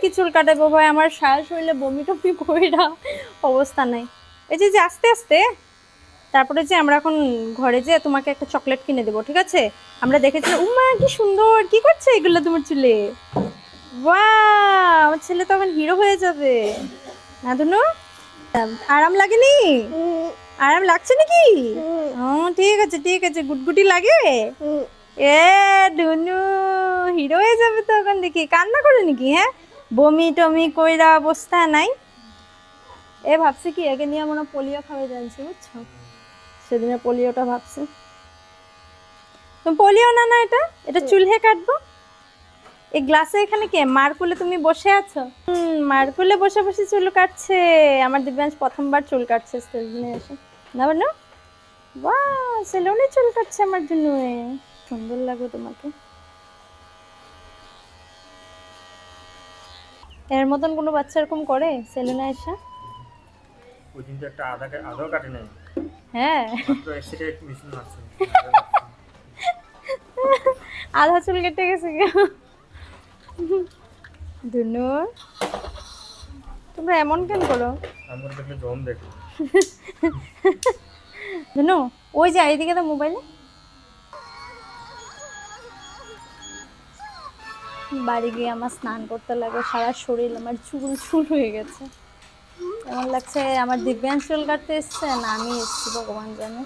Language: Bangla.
কি চুল কাটাবো ভাই, আমার সারা শরীরে বমি টমি কইরা অবস্থা নাই। এই যে যে আস্তে আস্তে, তারপরে যে আমরা এখন ঘরে যে তোমাকে একটা চকলেট কিনে দেবো, ঠিক আছে? আমরা দেখেছিলাম, উমা কি সুন্দর, কি করছে এগুলো তোমার চুলে? বাহ, আমার ছেলে তো এখন হিরো হয়ে যাবে না ধুনু? আরাম লাগেনি? আরাম লাগছে নাকি? ও ঠিক আছে ঠিক আছে, গুটগুটি লাগে? এ ধুনু হিরো হয়ে যাবে তো এখন, দেখি কান্না করে নাকি? হ্যাঁ, বমি টমি কইরা অবস্থা নাই। এ ভাবছি কি একে নিয়ে মনে হয় পোলিও খাওয়াই জানছি, বুঝছো? সেদিনে পোলিওটা ভাবছে। তুমি পোলিও না, না এটা, এটা চুলহে কাটবো। এই গ্লাসে এখানে কে মার কোলে তুমি বসে আছো? মার কোলে বসে বসে চুল কাটছে আমার দিব্যাংশ, প্রথমবার চুল কাটছে সেলুনে এসে। না বানো, বাহ সেলুনে চুল কাটছে আমার জন্য, সুন্দর লাগে তোমাকে। এর মতন কোনো বাচ্চা এরকম করে সেলুনে এসে? ওই দিন তো একটা আধাও কাটে নাই, হ্যাঁ, মাত্র এক্সিডেন্ট একটু মেশিন মারছে। আধা চুল কেটে গেছে ধুনু, তোমরা এমন কেন করো? আমার দেখলে জম দেখো। ধুনু ওই যে এইদিকে তো মোবাইলে। বাড়ি গিয়ে আমার স্নান করতে লাগে, সারা শরীর আমার চুল চুল হয়ে গেছে। এমন লাগছে আমার দিব্যাংশ চুল কাটতে এসছে না আমি এসছি ভগবান জানে।